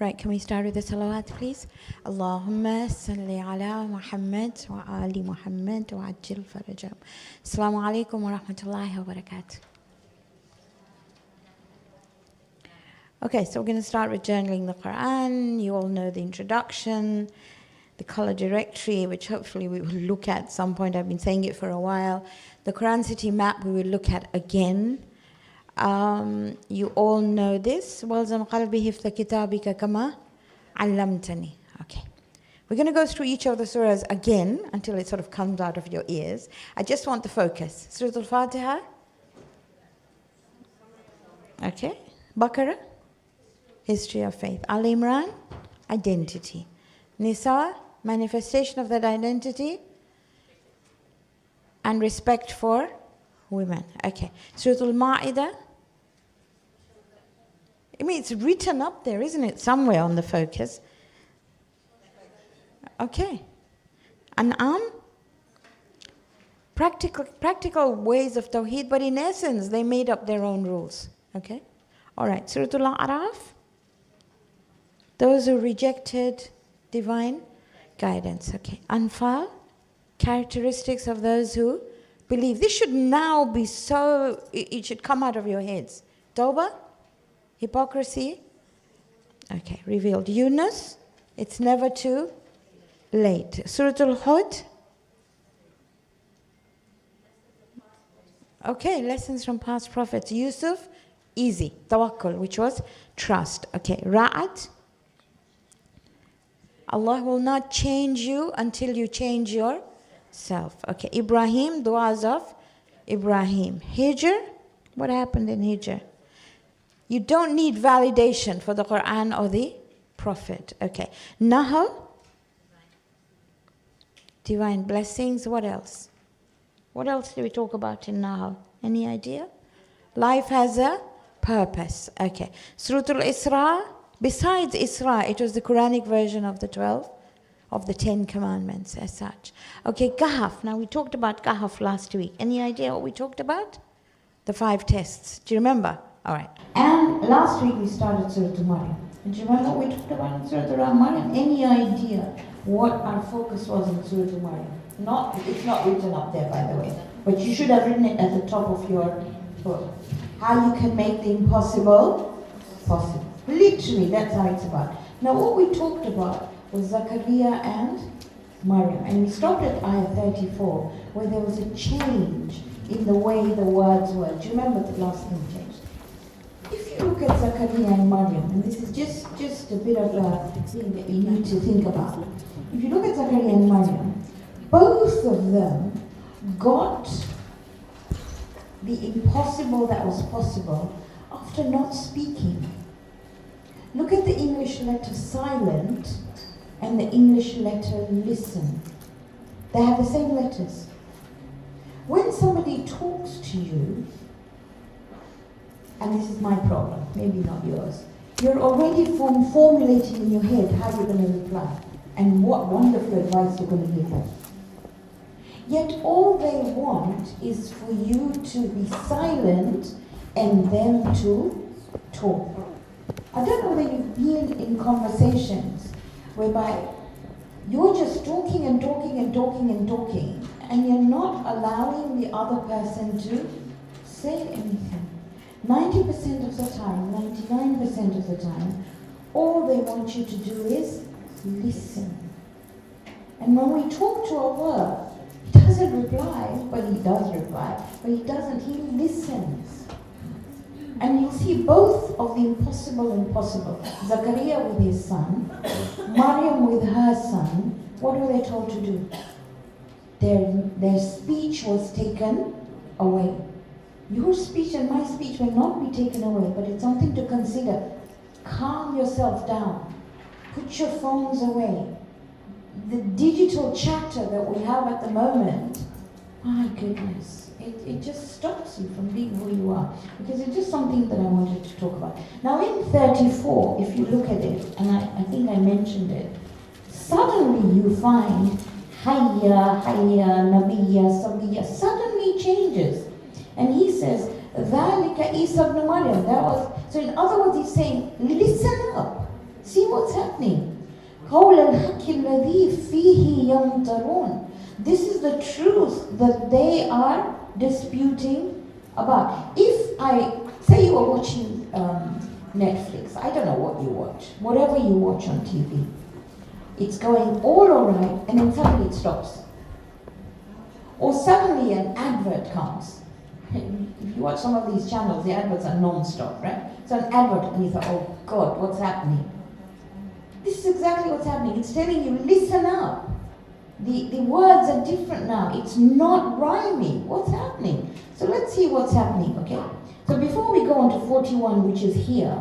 Right, can we start with the salawat, please? Allahumma salli ala Muhammad wa ali Muhammad wa ajil farajam. Assalamu alaikum wa rahmatullahi wa barakatuh. Okay, so we're going to start with journaling the Qur'an. You all know the introduction, the color directory, which hopefully we will look at some point. I've been saying it for a while. The Quran City map we will look at again. You all know this. وَالْزَمْ قَلْبِهِ فِي كِتَابِكَ كَمَا عَلَّمْتَنِي. Okay. We're going to go through each of the surahs again until it sort of comes out of your ears. I just want the focus. Surah Al-Fatiha. Okay. Baqarah. History of faith. Al-Imran. Identity. Nisa. Manifestation of that identity. And respect for women. Okay. Surah Al-Ma'idah. I mean, it's written up there, isn't it? Somewhere on the focus. Okay. An'am. Practical ways of Tawheed, but in essence, they made up their own rules. Okay? All right. Surah Al-A'raf. Those who rejected divine guidance. Okay. Anfal. Characteristics of those who believe. This should now be so, it should come out of your heads. Tawbah, hypocrisy. Okay, revealed. Yunus, it's never too late. Surah Al-Hud. Okay, lessons from past prophets. Yusuf, easy. Tawakkul, which was trust. Okay, Ra'at. Allah will not change you until you change yourself. Okay, Ibrahim, du'as of Ibrahim. Hijr, what happened in Hijr? You don't need validation for the Quran or the Prophet. Okay, Nahl, divine blessings. What else? What else do we talk about in Nahl? Any idea? Life has a purpose. Okay, Surah Al-Isra. Besides Isra, it was the Quranic version of the 12, of the 10 commandments as such. Okay, Kahf. Now we talked about Kahf last week. Any idea what we talked about? The 5 tests. Do you remember? All right. And last week we started Surah Maryam. And do you remember what we talked about in Surah Maryam? Any idea what our focus was in Surah Maryam? It's not written up there, by the way. But you should have written it at the top of your book. How you can make the impossible possible. Literally, that's how it's about. Now what we talked about was Zakaria and Maryam. And we stopped at ayah 34, where there was a change in the way the words were. Do you remember the last thing changed? If you look at Zakaria and Maryam, and this is just a bit of a thing that you need to think about. If you look at Zakaria and Maryam, both of them got the impossible that was possible after not speaking. Look at the English letter silent and the English letter listen. They have the same letters. When somebody talks to you, and this is my problem, maybe not yours, you're already formulating in your head how you're going to reply and what wonderful advice you're going to give them. Yet all they want is for you to be silent and them to talk. I don't know whether you've been in conversations whereby you're just talking and talking and talking and talking, and you're not allowing the other person to say anything. 90% of the time, 99% of the time, all they want you to do is listen. And when we talk to Allah, He doesn't reply, but He does reply, but He doesn't, He listens. And you'll see both of the impossible and possible. Zakaria with his son, Maryam with her son, what were they told to do? Their speech was taken away. Your speech and my speech will not be taken away, but it's something to consider. Calm yourself down. Put your phones away. The digital chatter that we have at the moment, my goodness. It just stops you from being who you are. Because it's just something that I wanted to talk about. Now in 34, if you look at it, and I think I mentioned it, suddenly you find Hayya, Nabiyya, Sabiyya, suddenly changes. And he says, ذَلِكَ Isa ibn Maryam. So in other words, he's saying, listen up. See what's happening. قَوْلَ الْحَقِّ الَّذِي فِيهِ يَمْتَرُونَ. This is the truth that they are disputing about. If I say you are watching Netflix, I don't know what you watch, whatever you watch on TV, it's going all right, and then suddenly it stops. Or suddenly an advert comes. If you watch some of these channels, the adverts are non-stop, right? So an advert, and you thought, oh God, what's happening? This is exactly what's happening. It's telling you, listen up. The words are different now. It's not rhyming. What's happening? So let's see what's happening, okay? So before we go on to 41, which is here,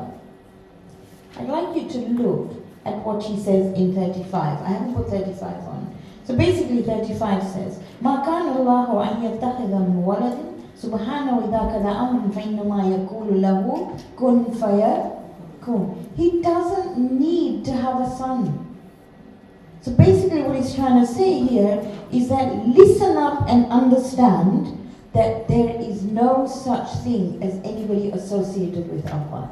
I'd like you to look at what he says in 35. I haven't put 35 on. So basically 35 says, مَا كَانَ اللَّهُ أَنْ يَتَّخِذَ مِنْ وَلَدٍ سُبْحَانَهُ إِذَا كَذَا أَمْرٌ فَإِنَّمَا يَقُولُ لَهُ كُنْ فَيَكُونُ. He doesn't need to have a son. So basically what he's trying to say here is that listen up and understand that there is no such thing as anybody associated with Allah.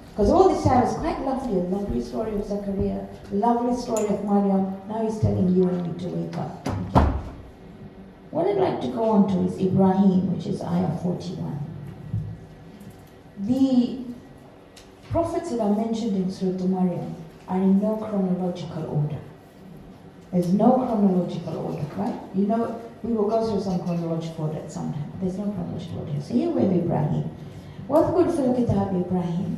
Because all this time is quite lovely, a lovely story of Zachariah, lovely story of Maryam. Now he's telling you and me to wake up. Okay? What I'd like to go on to is Ibrahim, which is ayah 41. The prophets that are mentioned in Sura Maryam are in no chronological order. There's no chronological order, right? You know, we will go through some chronological order at some time. There's no chronological order. So here we have Ibrahim. وَاذْكُرْ فِي الْكِتَابِ Ibrahim.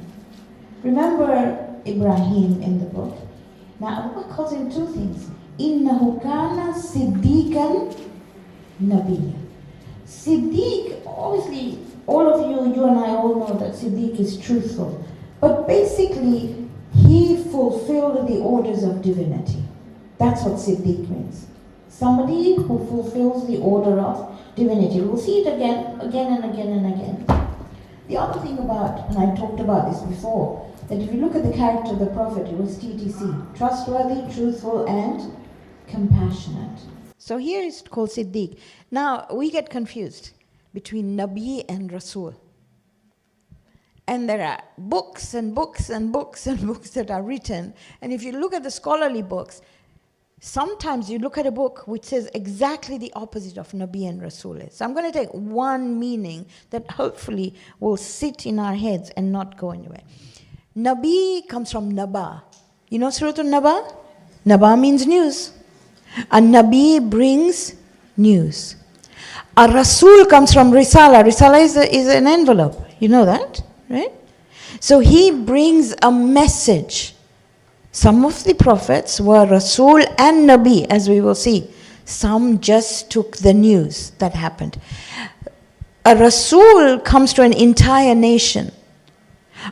Remember Ibrahim in the book. Now Allah calls him two things. إِنَّهُ كَانَ صِدِّيقًا نَبِيًّا. Siddiq, obviously, all of you and I all know that Siddiq is truthful. But basically, he fulfilled the orders of divinity. That's what Siddiq means. Somebody who fulfills the order of divinity. We'll see it again and again and again. The other thing about, and I talked about this before, that if you look at the character of the Prophet, it was TTC. Trustworthy, truthful, and compassionate. So here it's called Siddiq. Now, we get confused between Nabi and Rasul. And there are books and books and books and books that are written. And if you look at the scholarly books, sometimes you look at a book which says exactly the opposite of Nabi and Rasul is. So I'm going to take one meaning that hopefully will sit in our heads and not go anywhere. Nabi comes from Naba. You know Surah Naba? Naba means news. A Nabi brings news. A Rasul comes from Risala. Risala is an envelope. You know that, right? So he brings a message. Some of the prophets were Rasul and Nabi, as we will see. Some just took the news that happened. A Rasul comes to an entire nation.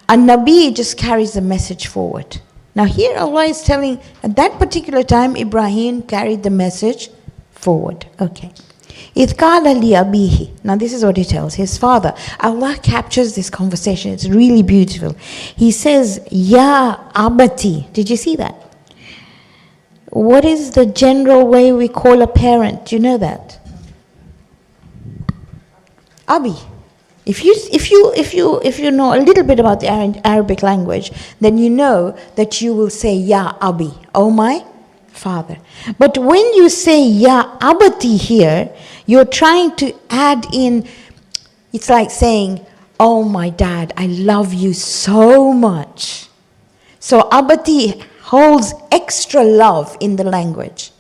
A Nabi just carries the message forward. Now here Allah is telling, at that particular time, Ibrahim carried the message forward. Okay. إِذْ قَالَ لِأَبِيهِ. Now this is what he tells his father. Allah captures this conversation. It's really beautiful. He says, Ya abati. Did you see that? What is the general way we call a parent? Do you know that? Abi. If you know a little bit about the Arabic language, then you know that you will say Ya Abi, oh my father. But when you say Ya Abati here, you're trying to add in, it's like saying, oh my dad, I love you so much. So Abati holds extra love in the language.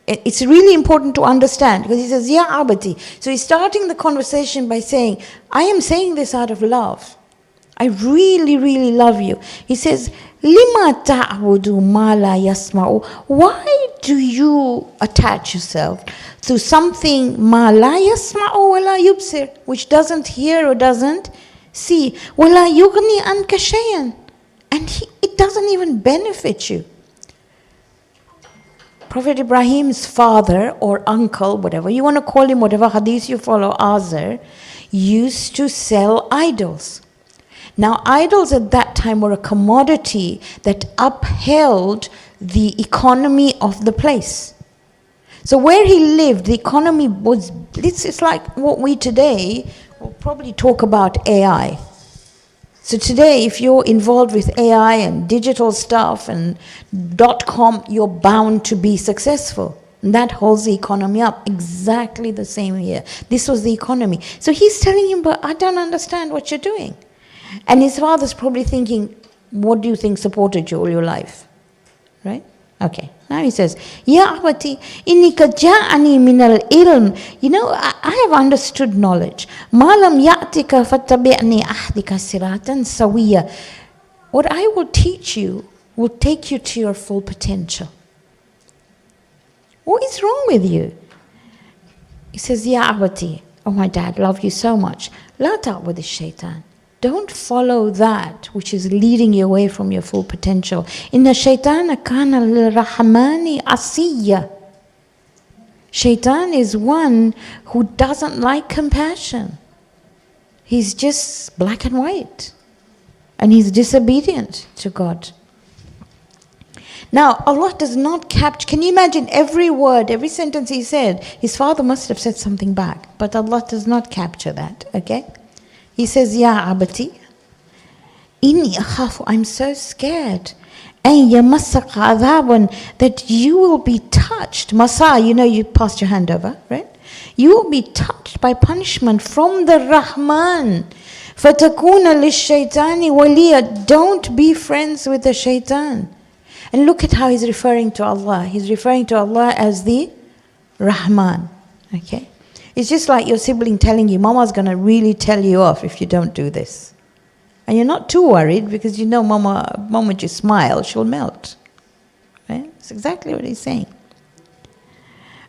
It's really important to understand, because he says, Ya Abati. So he's starting the conversation by saying, I am saying this out of love. I really, really love you. He says, Lima ta'budu ma la yasma'u. Why do you attach yourself to something ma la yasma'u wa la yubsir, which doesn't hear or doesn't see? Wa la yughni anka shay'an. And it doesn't even benefit you. Prophet Ibrahim's father or uncle, whatever you want to call him, whatever hadith you follow, Azar, used to sell idols. Now, idols at that time were a commodity that upheld the economy of the place. So where he lived, the economy was, it's like what we today will probably talk about AI. So today, if you're involved with AI and digital stuff and .com, you're bound to be successful. And that holds the economy up. Exactly the same here. This was the economy. So he's telling him, but I don't understand what you're doing. And his father's probably thinking, what do you think supported you all your life? Right? Okay. Now he says, Ya abati, innika ja'ani min al-ilm. You know, I have understood knowledge. Ma lam ya'tika fattabi'ni ahdika siratan sawiya. What I will teach you will take you to your full potential. What is wrong with you? He says, Ya abati, oh my dad, love you so much. La ta'bud ash-shaytan. Don't follow that which is leading you away from your full potential. Inna shaytana kana lirrahmani asiya. Shaitan is one who doesn't like compassion. He's just black and white. And he's disobedient to God. Now, Allah does not capture. Can you imagine every word, every sentence he said? His father must have said something back. But Allah does not capture that, okay? He says, Ya abati, inni akhafu, I'm so scared. An yamassak adhabun, that you will be touched. Masa, you know, you passed your hand over, right? You will be touched by punishment from the Rahman. Fatakuna lish-shaytani waliya. Don't be friends with the shaitan. And look at how he's referring to Allah. He's referring to Allah as the Rahman, okay? It's just like your sibling telling you, Mama's going to really tell you off if you don't do this. And you're not too worried because you know Mama, moment you smile, she'll melt. Right? That's exactly what he's saying.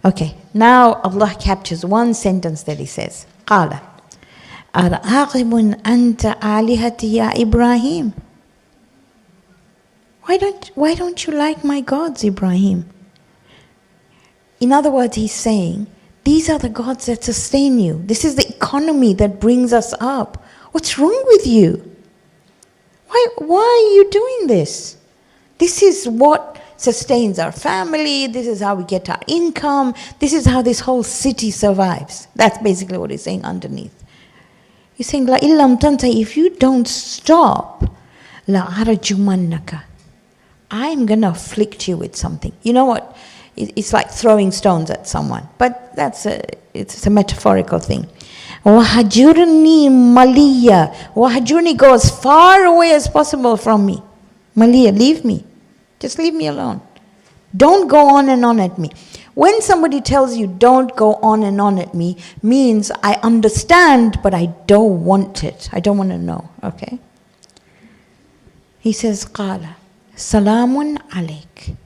Okay, now Allah captures one sentence that he says. قَالَ أَرَغِبٌ أَنْتَ آلِهَتِي يَا Ibrahim. Why don't you like my gods, Ibrahim? In other words, he's saying, these are the gods that sustain you. This is the economy that brings us up. What's wrong with you? Why are you doing this? This is what sustains our family. This is how we get our income. This is how this whole city survives. That's basically what he's saying underneath. He's saying, La illam tanta, if you don't stop, la arjumannaka, I'm going to afflict you with something. You know what? It's like throwing stones at someone. But it's a metaphorical thing. Wahajurni maliya. Wahajurni, go as far away as possible from me. Maliya, leave me. Just leave me alone. Don't go on and on at me. When somebody tells you don't go on and on at me, means I understand, but I don't want it. I don't want to know. Okay? He says, Qala, Salamun alayk.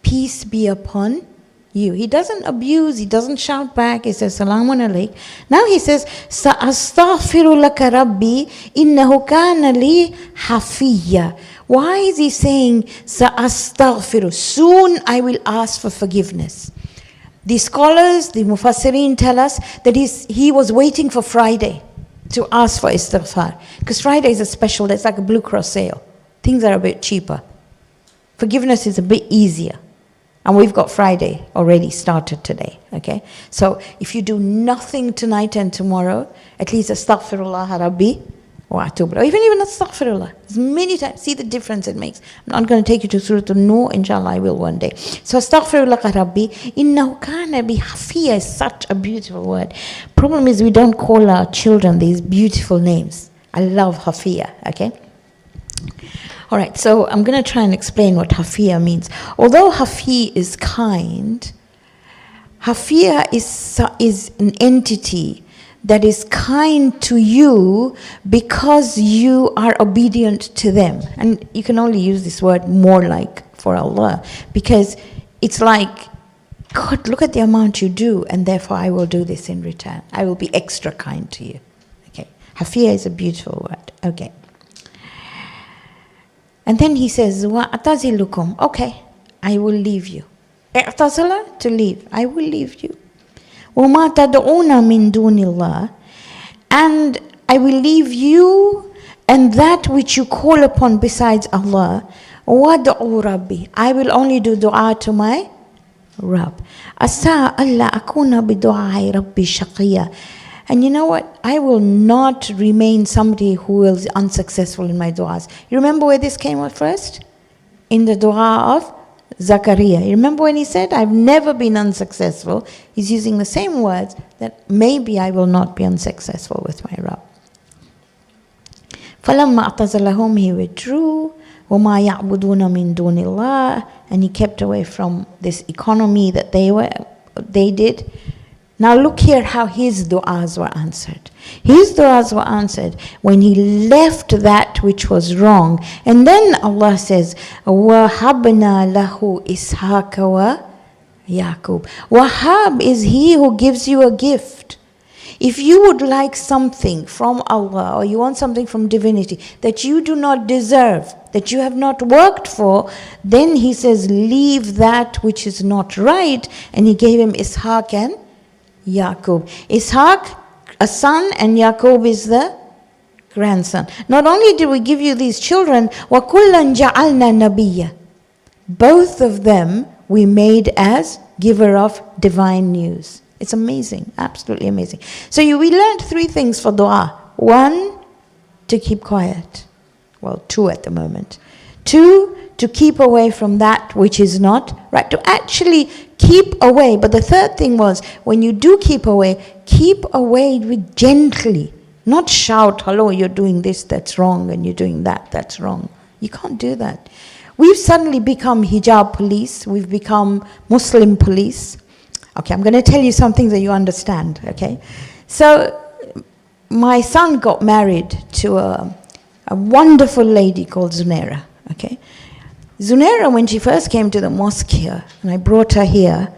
Peace be upon you. He doesn't abuse, he doesn't shout back. He says, Salamun alayk. Now he says, Sa'astaghfiru laka rabbi innahu kana li hafiyya. Why is he saying, Sa'astaghfiru? Soon I will ask for forgiveness. The scholars, the Mufassirin tell us that he was waiting for Friday to ask for istighfar. Because Friday is a special, it's like a Blue Cross sale. Things are a bit cheaper. Forgiveness is a bit easier. And we've got Friday already started today, okay? So if you do nothing tonight and tomorrow, at least astaghfirullah rabbi wa atubu. Or even astaghfirullah. As many times, see the difference it makes. I'm not going to take you to Surah An-Nur, inshallah I will one day. So astaghfirullah rabbi, innahu kana bi hafiya is such a beautiful word. Problem is we don't call our children these beautiful names. I love hafiya, okay? All right, so I'm going to try and explain what Hafiya means. Although Hafi is kind, Hafiya is an entity that is kind to you because you are obedient to them. And you can only use this word more like for Allah, because it's like, God, look at the amount you do, and therefore I will do this in return. I will be extra kind to you. Okay, Hafiya is a beautiful word. Okay. And then he says, وَأَعْتَزِلُكُمْ. Okay, I will leave you. اعتزل, to leave. I will leave you. وَمَا تَدْعُونَ مِن دُونِ اللَّهِ. And I will leave you and that which you call upon besides Allah. وَادْعُوا رَبِّي. I will only do dua to my Rabb. أَسَىٰ أَلَّا أَكُونَ بِدُعَاءِ رَبِّي شَقِيًّا. And you know what? I will not remain somebody who is unsuccessful in my du'as. You remember where this came out first? In the dua of Zakaria. You remember when he said, I've never been unsuccessful? He's using the same words, that maybe I will not be unsuccessful with my Rabb. فَلَمَّا أَعْتَزَلَهُمْ, he withdrew. وَمَا يَعْبُدُونَ مِن دُونِ اللَّهِ, and he kept away from this economy that they did. Now look here how his du'as were answered. His du'as were answered when he left that which was wrong. And then Allah says, وَهَبْنَا لَهُ إِسْحَاقَ وَيَعْقُوبَ. Wahab is he who gives you a gift. If you would like something from Allah, or you want something from divinity that you do not deserve, that you have not worked for, then he says, leave that which is not right. And he gave him Ishaq and Yaqub. Ishaq, a son, and Yaqub is the grandson. Not only did we give you these children, وَكُلًّا جَعَلْنَا نَبِيًّا. Both of them we made as giver of divine news. It's amazing, absolutely amazing. So we learned 3 things for dua. 1, to keep quiet. Well, 2 at the moment. 2, to keep away from that which is not right. To actually keep away. But the 3rd thing was, when you do keep away with gently. Not shout, hello, you're doing this, that's wrong, and you're doing that, that's wrong. You can't do that. We've suddenly become hijab police. We've become Muslim police. Okay, I'm going to tell you something that you understand, okay? So, my son got married to a wonderful lady called Zunaira, okay? Zunaira, when she first came to the mosque here, and I brought her here,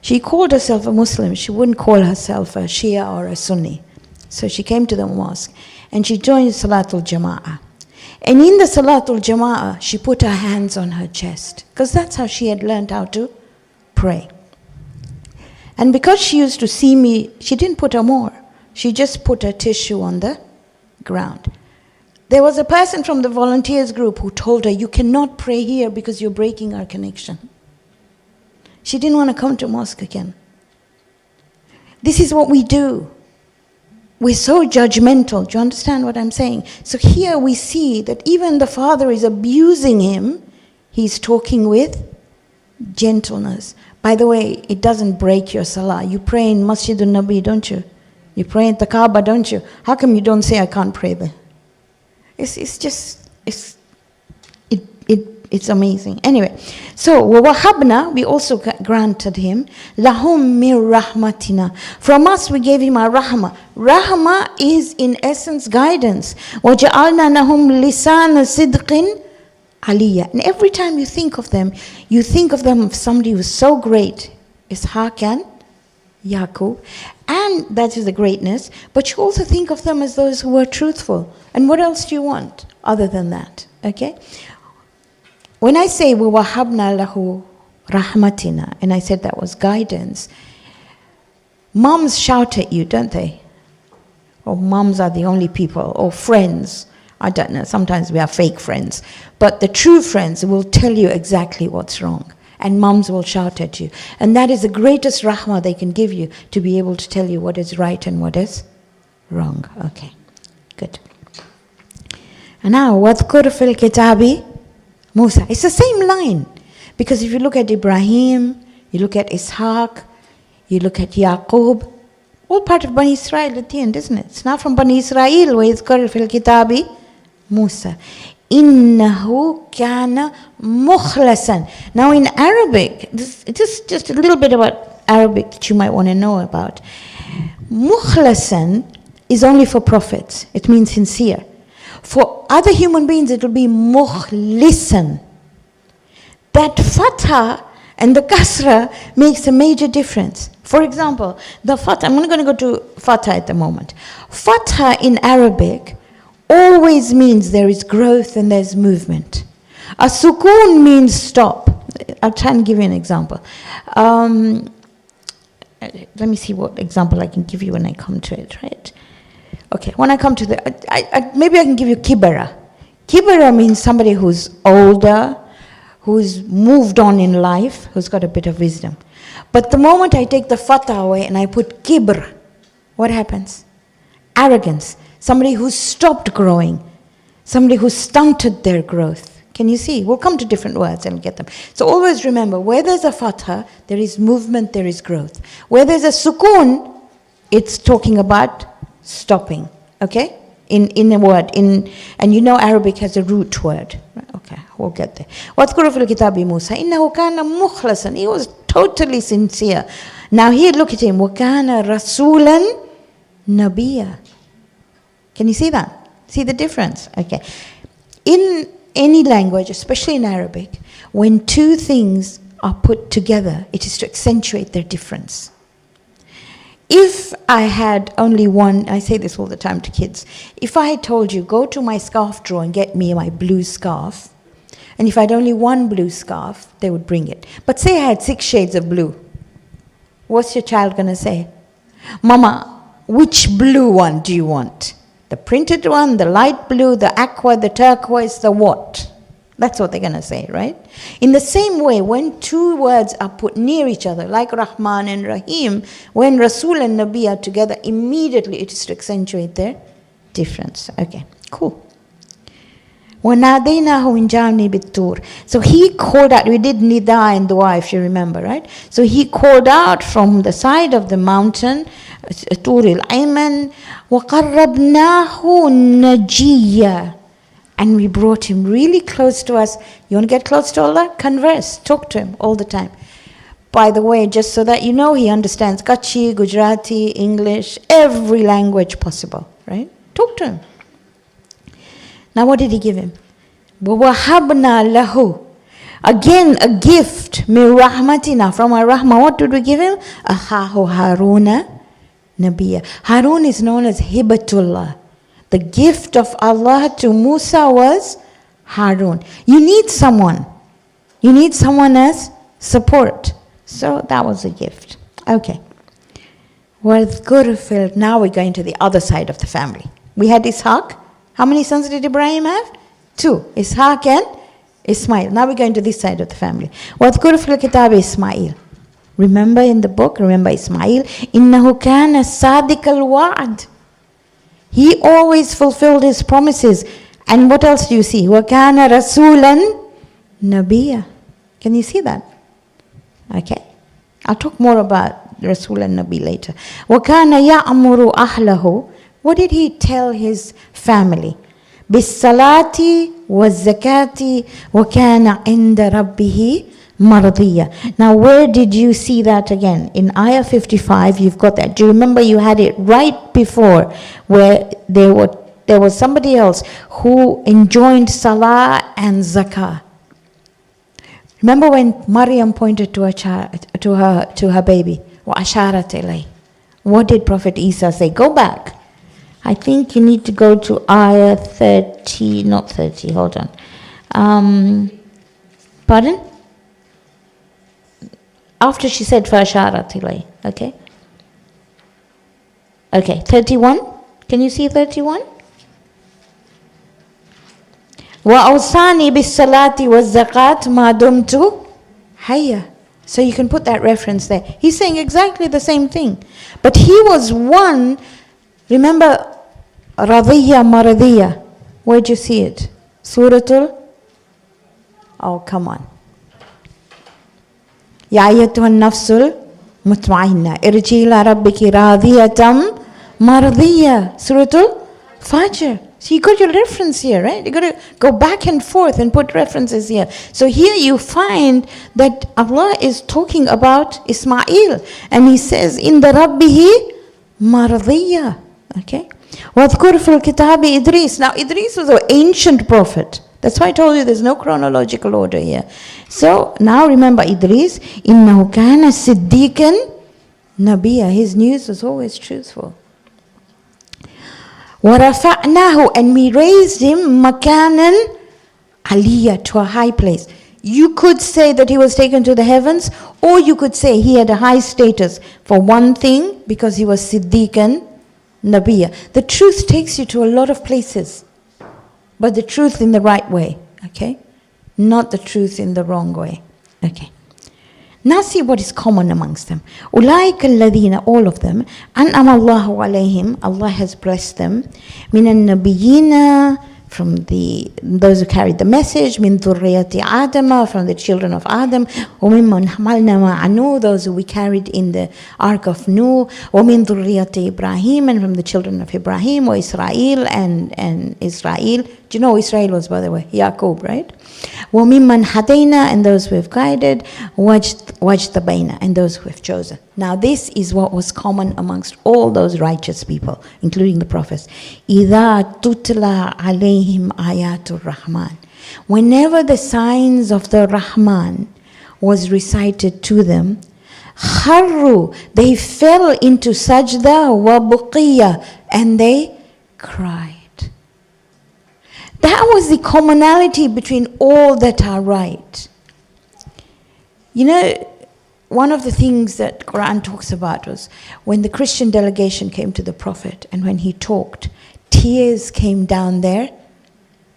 she called herself a Muslim. She wouldn't call herself a Shia or a Sunni. So she came to the mosque, and she joined Salatul Jama'ah. And in the Salatul Jama'ah, she put her hands on her chest, because that's how she had learned how to pray. And because she used to see me, she didn't put a more. She just put a tissue on the ground. There was a person from the volunteers group who told her, you cannot pray here because you're breaking our connection. She didn't want to come to mosque again. This is what we do. We're so judgmental. Do you understand what I'm saying? So here we see that even the father is abusing him. He's talking with gentleness. By the way, it doesn't break your salah. You pray in Masjidun Nabi, don't you? You pray in the Kaaba, don't you? How come you don't say, I can't pray there? It's amazing. Anyway, so وَوَهَبْنَا, we also granted him, لَهُمْ مِنْ رَحْمَتِنَا, from us we gave him our rahmah. Rahmah is in essence guidance. وَجَعَلْنَا لَهُمْ لِسَانَ صِدْقٍ عَلِيًّا. And every time you think of them of somebody who's so great. Ishaq and Yaqub. And that is the greatness. But you also think of them as those who were truthful. And what else do you want other than that? Okay? When I say وَوَهَبْنَا لَهُ رَحْمَتِنَا, and I said that was guidance, moms shout at you, don't they? Or moms are the only people, or friends. I don't know, sometimes we are fake friends. But the true friends will tell you exactly what's wrong. And moms will shout at you. And that is the greatest rahmah they can give you, to be able to tell you what is right and what is wrong. Okay, good. And now, وَاذْكُرْ فِي الْكِتَابِ Musa. It's the same line. Because if you look at Ibrahim, you look at Ishaq, you look at Yaqub, all part of Bani Israel at the end, isn't it? It's not from Bani Israel. وَاذْكُرْ فِي الْكِتَابِ Musa. إِنَّهُ كَانَ مُخْلَصًا. Now in Arabic, just a little bit about Arabic that you might want to know about. Mukhlasan is only for prophets. It means sincere. For other human beings, it will be mukhlisan. That fatha and the kasra makes a major difference. For example, the fatha, I'm not going to go to fatha at the moment. Fatha in Arabic always means there is growth and there's movement. A sukoon means stop. I'll try and give you an example. Let me see what example I can give you when I come to it, right? Okay, when I come to maybe I can give you kibara. Kibara means somebody who's older, who's moved on in life, who's got a bit of wisdom. But the moment I take the fatha away and I put kibr, what happens? arrogance, somebody who stopped growing, somebody who stunted their growth. Can you see? We'll come to different words and get them. So always remember, where there's a fatha, there is movement, there is growth. Where there's a sukoon, it's talking about stopping. Okay? In a word, and you know Arabic has a root word. Okay, we'll get there. وَاذْكُرُ فِي الْكِتَابِ مُوسَى إِنَّهُ كَانَ مُخْلَصًا. He was totally sincere. Now here, look at him. وَكَانَ رَسُولًا نَبِيًّا. Can you see that? See the difference? Okay. In any language, especially in Arabic, when two things are put together, it is to accentuate their difference. If I had only one, I say this all the time to kids, if I had told you, go to my scarf drawer and get me my blue scarf, and if I had only one blue scarf, they would bring it. But say I had 6 shades of blue, what's your child going to say? Mama, which blue one do you want? The printed one, the light blue, the aqua, the turquoise, the what? That's what they're going to say, right? In the same way, when two words are put near each other, like Rahman and Rahim, when Rasul and Nabi are together, immediately it is to accentuate their difference. Okay, cool. وَنَادَيْنَاهُ مِنْ جَانِبِ الطُّورِ. So he called out, we did nida and dua if you remember, right? So he called out from the side of the mountain, Tur al-Ayman, وَقَرَّبْنَاهُ نَجِيًّا. And we brought him really close to us. You want to get close to Allah? Converse, talk to him all the time. By the way, just so that you know, he understands Kutchi, Gujarati, English, every language possible, right? Talk to him. Now what did he give him? وَوَهَبْنَا لَهُ. Again, a gift, مِنْ رَحْمَتِنَا, from our rahmah. What did we give him? أَخَاهُ هَارُونَ نَبِيًّا. Harun is known as Hibatullah. The gift of Allah to Musa was Harun. You need someone. You need someone as support. So that was a gift. Okay. Now we're going to the other side of the family. We had Ishaq. How many sons did Ibrahim have? 2. Ishaq and Ismail. Now we're going to this side of the family. وَاذْكُرْ فِي الْكِتَابِ إِسْمَاعِيل. Remember in the book, remember Ismail. إِنَّهُ كَانَ صَادِقَ الْوَعْدِ. He always fulfilled his promises. And what else do you see? وَكَانَ رَسُولًا نَبِيًّا. Can you see that? Okay. I'll talk more about Rasul and Nabi later. وَكَانَ يَأْمُرُ أَهْلَهُ. What did he tell his family? بِالصَّلَاةِ وَالزَّكَاةِ وَكَانَ عِنْدَ رَبِّهِ مَرْضِيًّا. Now where did you see that again? In ayah 55, you've got that. Do you remember you had it right before where there was somebody else who enjoined salah and zakah? Remember when Maryam pointed to her baby? وَأَشَارَتْ إِلَيْهِ. What did Prophet Isa say? Go back. I think you need to go to ayah 30, not 30, hold on. Pardon? After she said فَأَشَارَتْ إِلَيْهِ. Okay? Okay, 31. Can you see 31? وَأَوْصَانِي بِالصَّلَاةِ وَالزَّكَاةِ مَا دُمْتُ حَيًّا. So you can put that reference there. He's saying exactly the same thing. But he was one, remember, رَضِيَّ مَرَضِيَّ. Where'd you see it? Suratul? Oh, come on. يا أيتها النفس المطمئنة ارجعي إلى ربك راضية مرضية. Suratul Fajr. So you got your reference here, right? You got to go back and forth and put references here. So here you find that Allah is talking about Ismail, and He says, "In the Rabbihi mardiya." Okay. وَاذْكُرْ فِي الْكِتَابِ Idris. Now Idris was an ancient prophet. That's why I told you there's no chronological order here. So now remember Idris. إِنَّهُ كَانَ صِدِّيقًا نَبِيًّا. His news was always truthful. وَرَفَعْنَاهُ. And we raised him مَكَانًا عَلِيًّا, to a high place. You could say that he was taken to the heavens, or you could say he had a high status for one thing because he was Siddiqan Nabiya. The truth takes you to a lot of places, but the truth in the right way, okay? Not the truth in the wrong way, okay? Now see what is common amongst them. أُولَٰئِكَ الَّذِينَ, all of them, أَنْعَمَ اللَّهُ عَلَيْهِمْ, Allah has blessed them, مِنَ النَّبِيِّينَ, from those who carried the message, مِنْ ذُرِّيَّةِ آدَمَ, from the children of Adam, وَمِمَّنْ حَمَلْنَا مَعَ نُوحٍ, those who we carried in the ark of Nuh, وَمِنْ ذُرِّيَّةِ Ibrahim, and from the children of Ibrahim, وَإِسْرَائِيل, and Israel. Do you know who Israel was, by the way? Yaqub, right? وَمِمَّنْ هَدَيْنَا, and those who have guided, وَاجْتَبَيْنَا, and those who have chosen. Now this is what was common amongst all those righteous people, including the prophets. إِذَا تُتْلَى عَلَيْهِمْ آيَاتُ الرَّحْمَنِ, whenever the signs of the Rahman was recited to them, خَرُّوا, they fell into sajda, وَبُقِيَّ, and they cried. That was the commonality between all that are right. You know, one of the things that Qur'an talks about was when the Christian delegation came to the Prophet, and when he talked, tears came down their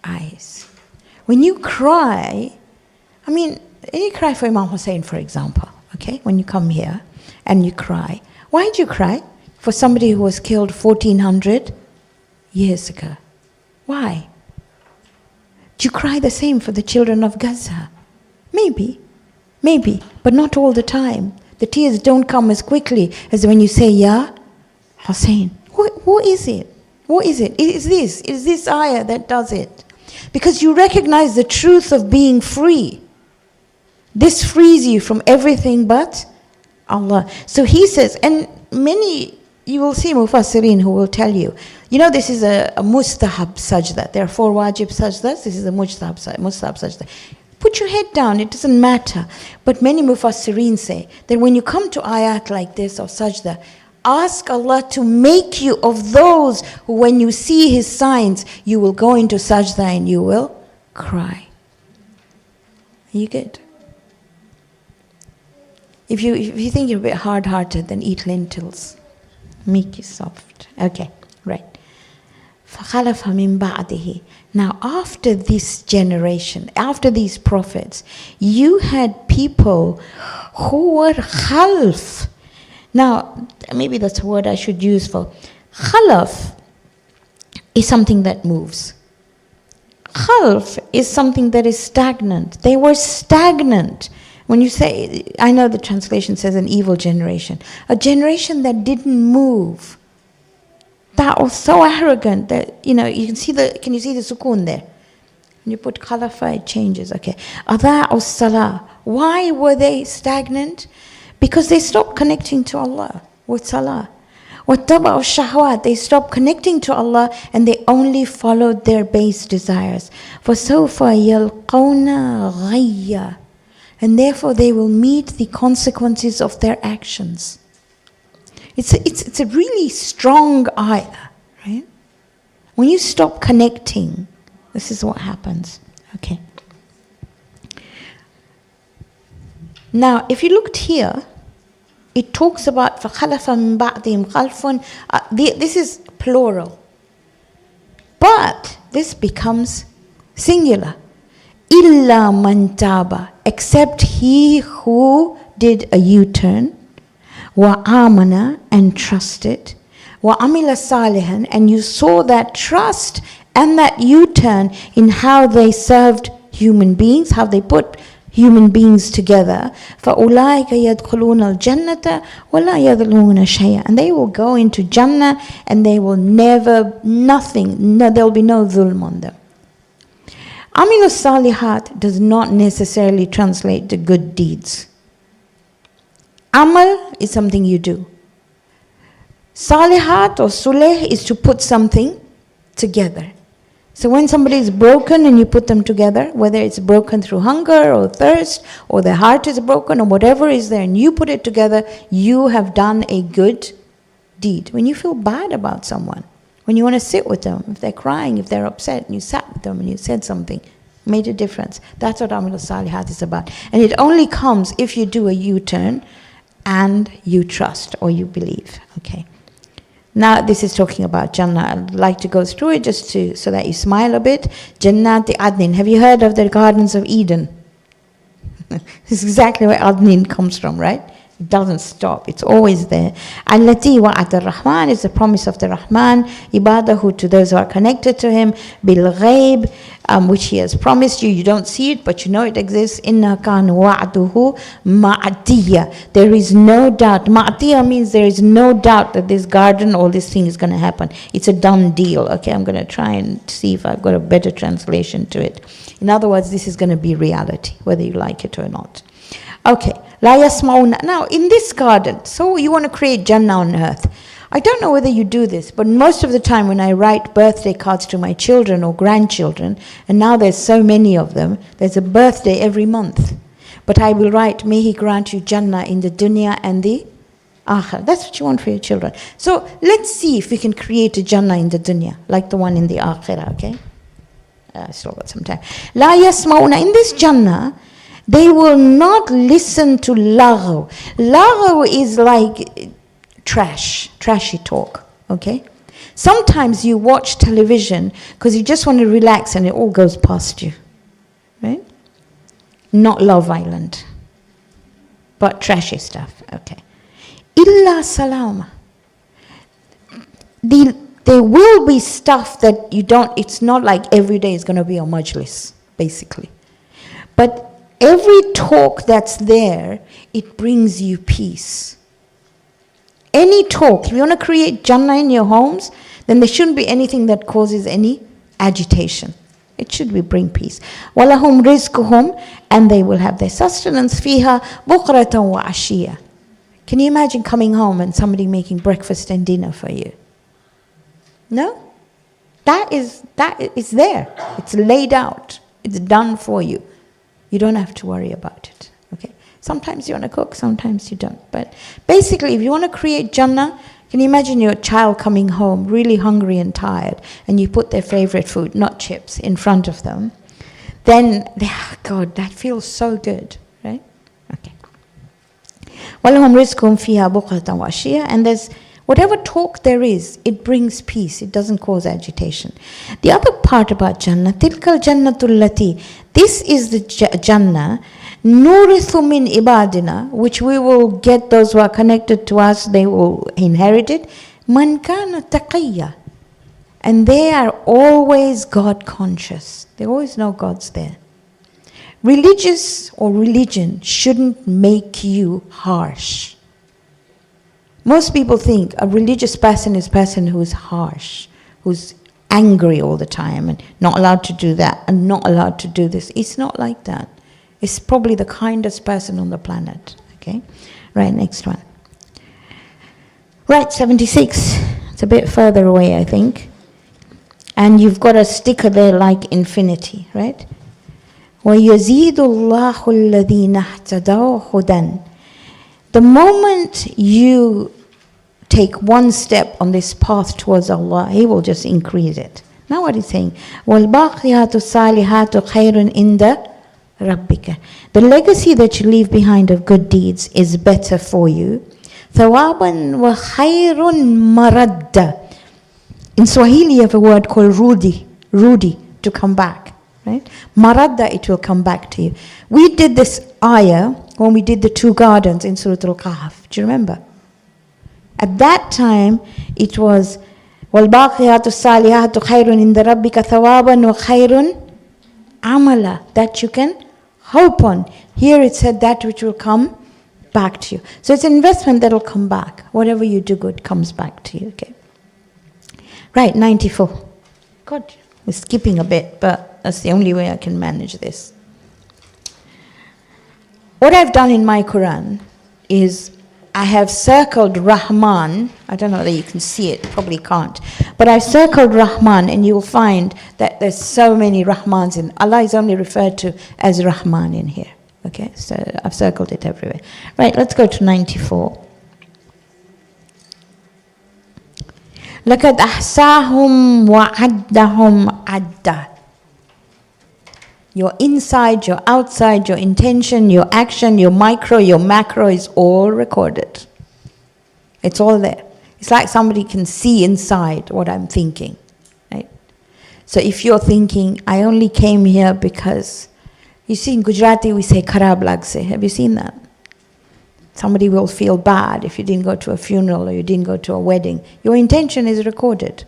eyes. When you cry, I mean, you cry for Imam Hussein, for example, okay? When you come here and you cry. Why did you cry? For somebody who was killed 1400 years ago. Why? Do you cry the same for the children of Gaza? Maybe, but not all the time. The tears don't come as quickly as when you say, Ya Hussein. Who is it? What is it? It is this ayah that does it. Because you recognize the truth of being free. This frees you from everything but Allah. So he says, and many, you will see Mufassirin who will tell you, you know, this is a mustahab sajda. There are 4 wajib sajdas. This is a mustahab sajda. Put your head down, it doesn't matter. But many Mufassirin say that when you come to ayat like this of sajda, ask Allah to make you of those who, when you see His signs, you will go into sajda and you will cry. Are you good? If you think you're a bit hard-hearted, then eat lentils. Make you soft. Okay, right. فَخَلَفَ مِن بَعْدِهِ. Now, after this generation, after these prophets, you had people who were khalf. Now, maybe that's a word I should use for khalaf is something that moves. Khalf is something that is stagnant. They were stagnant. When you say, I know the translation says an evil generation, a generation that didn't move. That was so arrogant that, you know, can you see the sukoon there? When you put khalafa, it changes, okay. Adha'u salah. Why were they stagnant? Because they stopped connecting to Allah with salah. Wattaba'u shahwat. They stopped connecting to Allah and they only followed their base desires. فَسَوْفَ يَلْقَوْنَ غَيَّ. And therefore they will meet the consequences of their actions. It's a really strong ayah, right? When you stop connecting, this is what happens. Okay. Now, if you looked here, it talks about فَخَلَفَ مِن بَعْدِهِمْ خَلْفٌ. This is plural. But this becomes singular. إِلَّا مَنْ تَابَ. Except he who did a U-turn. وَآمَنَ, and trusted. وَعَمِلَ صَالِحًا, and you saw that trust and that U-turn in how they served human beings, how they put human beings together. فَأُولَٰئِكَ يَدْخُلُونَ الْجَنَّةَ وَلَا يَظْلِمُونَ شَيْئًا. And they will go into Jannah and they will never, there will be no dhulm on them. Amilu salihat does not necessarily translate to good deeds. Amal is something you do. Salihat or suleh is to put something together. So when somebody is broken and you put them together, whether it's broken through hunger or thirst, or their heart is broken or whatever is there, and you put it together, you have done a good deed. When you feel bad about someone, when you want to sit with them, if they're crying, if they're upset, and you sat with them and you said something, made a difference. That's what Amal Salihat is about. And it only comes if you do a U-turn and you trust or you believe. Okay. Now this is talking about Jannah. I'd like to go through it just so that you smile a bit. Jannat Adnin. Have you heard of the gardens of Eden? This is exactly where adnin comes from, right? It doesn't stop. It's always there. Allati wa'at ar-Rahman is the promise of the Rahman. Ibadahu, to those who are connected to him. Bil ghaib, which he has promised you. You don't see it, but you know it exists. Inna kan wa'duhu ma'atiyya. There is no doubt. Ma'atiyya means there is no doubt that this garden or this thing is going to happen. It's a done deal. Okay, I'm going to try and see if I've got a better translation to it. In other words, this is going to be reality, whether you like it or not. Okay. La yasma'una. Now, in this garden, so you want to create Jannah on earth. I don't know whether you do this, but most of the time when I write birthday cards to my children or grandchildren, and now there's so many of them, there's a birthday every month. But I will write, may he grant you Jannah in the dunya and the akhirah. That's what you want for your children. So let's see if we can create a Jannah in the dunya, like the one in the akhirah, okay? Still got some time. La yasma'una. In this Jannah, they will not listen to laghu. Laghu is like trashy talk, okay? Sometimes you watch television because you just want to relax and it all goes past you, right? Not Love Island, but trashy stuff, okay? Illa salama. There will be stuff that you don't, it's not like every day is going to be a majlis, basically. But every talk that's there, it brings you peace. Any talk, if you want to create Jannah in your homes, then there shouldn't be anything that causes any agitation. It should bring peace. وَلَهُمْ رِزْقُهُمْ, and they will have their sustenance. فِيهَا بُكْرَةً وَعَشِيًّا. Can you imagine coming home and somebody making breakfast and dinner for you? No? That is there. It's laid out. It's done for you. You don't have to worry about it, okay? Sometimes you want to cook, sometimes you don't. But basically, if you want to create Jannah, can you imagine your child coming home really hungry and tired, and you put their favorite food, not chips, in front of them? Then, God, that feels so good, right? Okay. وَلَهُمْ رِزْقُهُمْ فِيهَا بُكْرَةً وَعَشِيًّا. And there's whatever talk there is, it brings peace. It doesn't cause agitation. The other part about Jannah, tilkal jannatul lati. This is the Jannah, nurithu min ibadina, which we will get those who are connected to us, they will inherit it. Man kana taqiyya. And they are always God conscious. They always know God's there. Religious or religion shouldn't make you harsh. Most people think a religious person is a person who's harsh, who's angry all the time and not allowed to do that and not allowed to do this. It's not like that. It's probably the kindest person on the planet. Okay? Right, next one. Right, 76. It's a bit further away, I think. And you've got a sticker there like infinity, right? وَيَزِيدُ اللَّهُ الَّذِينَ اهْتَدَوْا هُدًى. The moment you take one step on this path towards Allah, He will just increase it. Now what He's saying, وَالْبَاقِيَاتُ الصَّالِحَاتُ خَيْرٌ عِنْدَ رَبِّكَ. The legacy that you leave behind of good deeds is better for you. ثَوَابًا وَخَيْرٌ مَرَدَّ. In Swahili you have a word called rudi, to come back. Right? Maradda, it will come back to you. We did this ayah when we did the 2 gardens in Surah Al-Kahf. Do you remember? At that time, it was وَالْبَاقِيَاتُ الصَّالِحَاتُ خَيْرٌ عِنْدَ رَبِّكَ ثَوَابًا وَخَيْرٌ عَمَلًا. That you can hope on. Here it said that which will come back to you. So it's an investment that will come back. Whatever you do good comes back to you. Okay. Right, 94. God, we're skipping a bit, but that's the only way I can manage this. What I've done in my Qur'an is I have circled Rahman. I don't know whether you can see it, probably can't. But I've circled Rahman, and you'll find that there's so many Rahmans in. Allah is only referred to as Rahman in here. Okay, so I've circled it everywhere. Right, let's go to 94. لَقَدْ أَحْصَاهُمْ وَعَدَّهُمْ عَدًّا. Your inside, your outside, your intention, your action, your micro, your macro is all recorded. It's all there. It's like somebody can see inside what I'm thinking, right? So if you're thinking, I only came here because, You see, in Gujarati we say kharab lagse. Have you seen that? Somebody will feel bad if you didn't go to a funeral or you didn't go to a wedding. Your intention is recorded.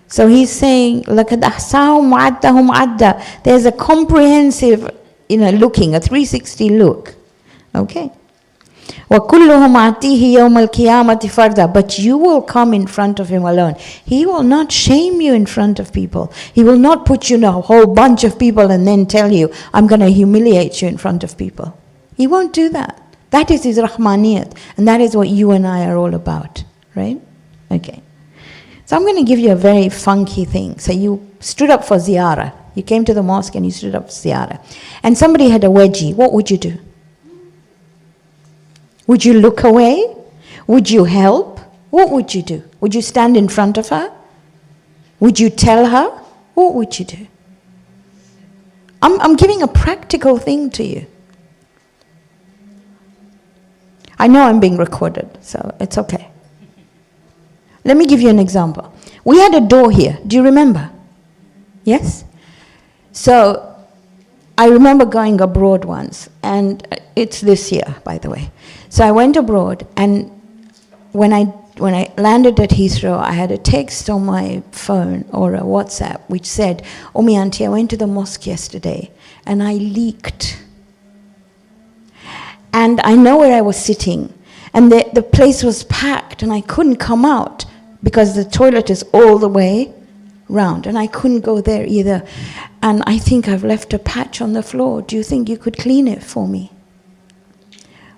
So he's saying, لَقَدْ أَحْصَاهُمْ وَعَدَّهُمْ عَدَّ. There's a comprehensive, looking, a 360 look. Okay? وَكُلُّهُمْ آتِيهِ يَوْمَ الْقِيَامَةِ فَرْدًا. But you will come in front of him alone. He will not shame you in front of people. He will not put you in a whole bunch of people and then tell you, I'm going to humiliate you in front of people. He won't do that. That is his Rahmaniyat. And that is what you and I are all about. Right? Okay. So I'm going to give you a very funky thing. So you stood up for ziyarah. You came to the mosque and you stood up for ziyarah. And somebody had a wedgie. What would you do? Would you look away? Would you help? What would you do? Would you stand in front of her? Would you tell her? What would you do? I'm giving a practical thing to you. I know I'm being recorded, so it's okay. Let me give you an example. We had a door here. Do you remember? Yes? So I remember going abroad once, and it's this year, by the way. So I went abroad, and when I landed at Heathrow, I had a text on my phone or a WhatsApp which said, "Oh, my auntie, I went to the mosque yesterday, and I leaked. And I know where I was sitting, and the place was packed, and I couldn't come out because the toilet is all the way round, and I couldn't go there either. And I think I've left a patch on the floor. Do you think you could clean it for me?"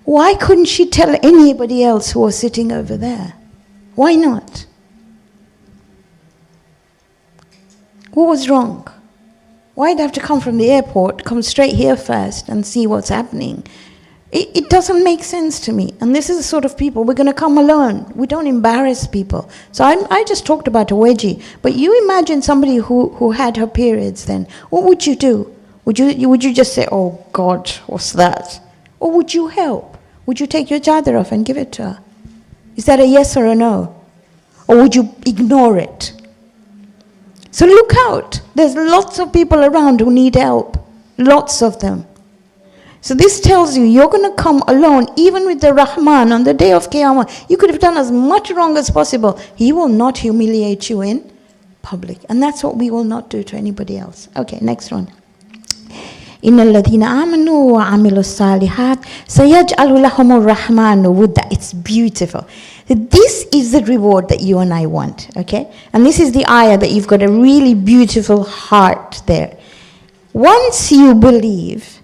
Why couldn't she tell anybody else who was sitting over there? Why not? What was wrong? Why'd I have to come from the airport, come straight here first and see what's happening? It doesn't make sense to me. And this is the sort of people, we're going to come alone. We don't embarrass people. So I just talked about a wedgie. But you imagine somebody who had her periods then. What would you do? Would you just say, "Oh God, what's that?" Or would you help? Would you take your chadar off and give it to her? Is that a yes or a no? Or would you ignore it? So look out. There's lots of people around who need help. Lots of them. So this tells you, you're going to come alone, even with the Rahman on the day of Qiyamah. You could have done as much wrong as possible. He will not humiliate you in public. And that's what we will not do to anybody else. Okay, next one. إِنَّ الَّذِينَ آمَنُوا وَعَمِلُوا الصَّالِحَاتِ سَيَجْعَلُ لَهُمُ الرَّحْمَنُ وُدًّا. It's beautiful. This is the reward that you and I want, okay? And this is the ayah that you've got a really beautiful heart there. Once you believe,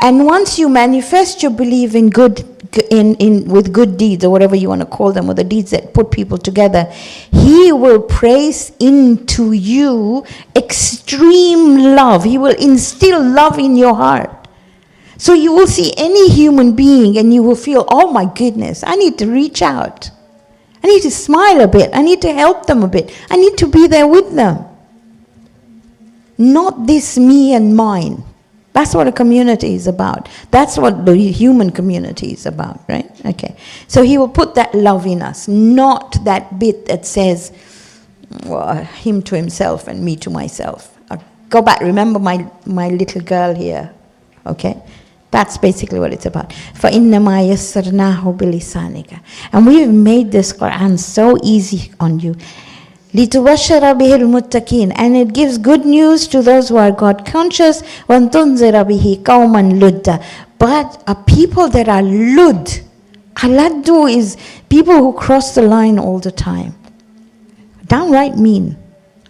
and once you manifest your belief in good, with good deeds, or whatever you want to call them, or the deeds that put people together, He will place into you extreme love. He will instill love in your heart. So you will see any human being and you will feel, "Oh my goodness, I need to reach out. I need to smile a bit. I need to help them a bit. I need to be there with them." Not this me and mine. That's what a community is about. That's what the human community is about, right? Okay. So He will put that love in us, not that bit that says, well, him to himself and me to myself. Go back, remember my little girl here, okay? That's basically what it's about. فَإِنَّمَا يَسَّرْنَاهُ بِلِسَانِكَ. And we've made this Qur'an so easy on you. لِتُبَشَّرَ بِهِ الْمُتَّقِينَ. And it gives good news to those who are God conscious. وَانْتُنْزِرَ بِهِ قَوْمًا لُدًّا. But a people that are lud. Aladdu is people who cross the line all the time. Downright mean.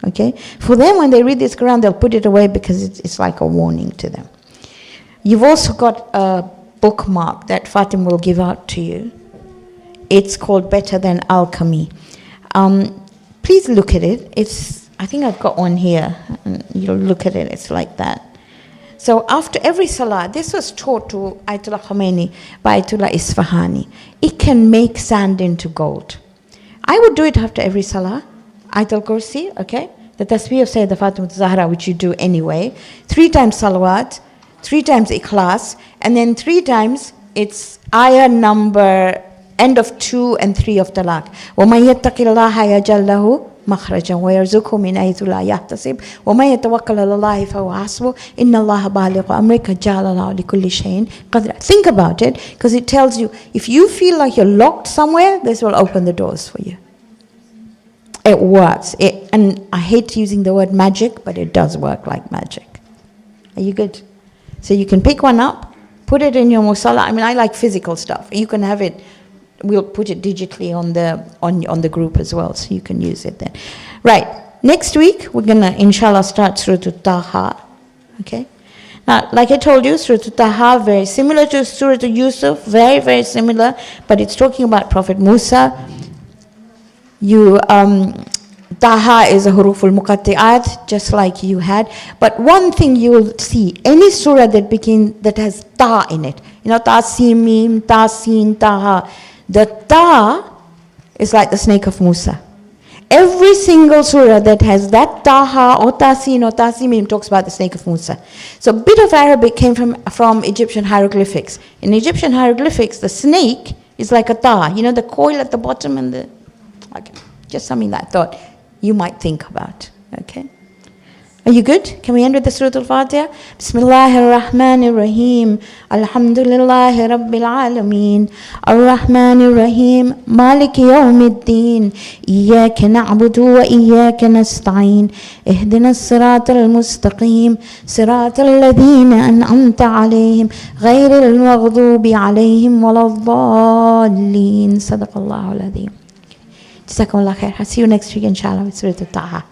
Okay? For them, when they read this Quran, they'll put it away because it's like a warning to them. You've also got a bookmark that Fatim will give out to you. It's called Better Than Alchemy. Please look at it. I think I've got one here. And you'll look at it. It's like that. So after every salah, this was taught to Ayatollah Khomeini by Ayatollah Isfahani. It can make sand into gold. I would do it after every salah. Ayatul Kursi, okay? The tasbih of Sayyidah Fatimah Zahra, which you do anyway. 3 times salawat, 3 times ikhlas, and then 3 times it's ayah number end of 2 and 3 of talaq. وَمَنْ يَتَّقِ اللَّهَ يَجْعَلْ لَهُ مخرجا ويرزقه من حيث لا يحتسب وما يتوكل على الله فهو حسبه إن الله بالغ أمرك جعل الله لكل شيء قدرا. Think about it, because it tells you if you feel like you're locked somewhere, this will open the doors for you. It works. And I hate using the word magic, but it does work like magic. Are you good? So you can pick one up, put it in your musalla. I mean, I like physical stuff. You can have it. We'll put it digitally on the group as well, so you can use it then. Right. Next week we're gonna inshallah start Surah Taha. Okay. Now, like I told you, Surah Taha very similar to Surah Yusuf, very very similar, but it's talking about Prophet Musa. Taha is a huruful muqatti'at, just like you had. But one thing you will see, any surah that has ta in it, ta sin mim, ta sin, taha. The ta is like the snake of Musa. Every single surah that has that taha or tasin or tasimim talks about the snake of Musa. So a bit of Arabic came from Egyptian hieroglyphics. In Egyptian hieroglyphics, the snake is like a ta. The coil at the bottom and the... Okay, just something that I thought you might think about. Okay. Are you good? Can we end with the Surah Al-Fatiha? Bismillahir Rahmanir Rahim. Alhamdulillahi Rabbil Alameen. Ar-Rahmanir Rahim. Maliki Yawmiddin. Iyyaka na'budu wa iyyaka nasta'in. Ihdina as-siratal mustaqim. Siratal ladhina an'amta alayhim. Ghayril maghdubi alayhim waladdallin. Sadaqallahu al-azim. Jazakumullah khair. I'll see you next week inshallah with Surah Taha.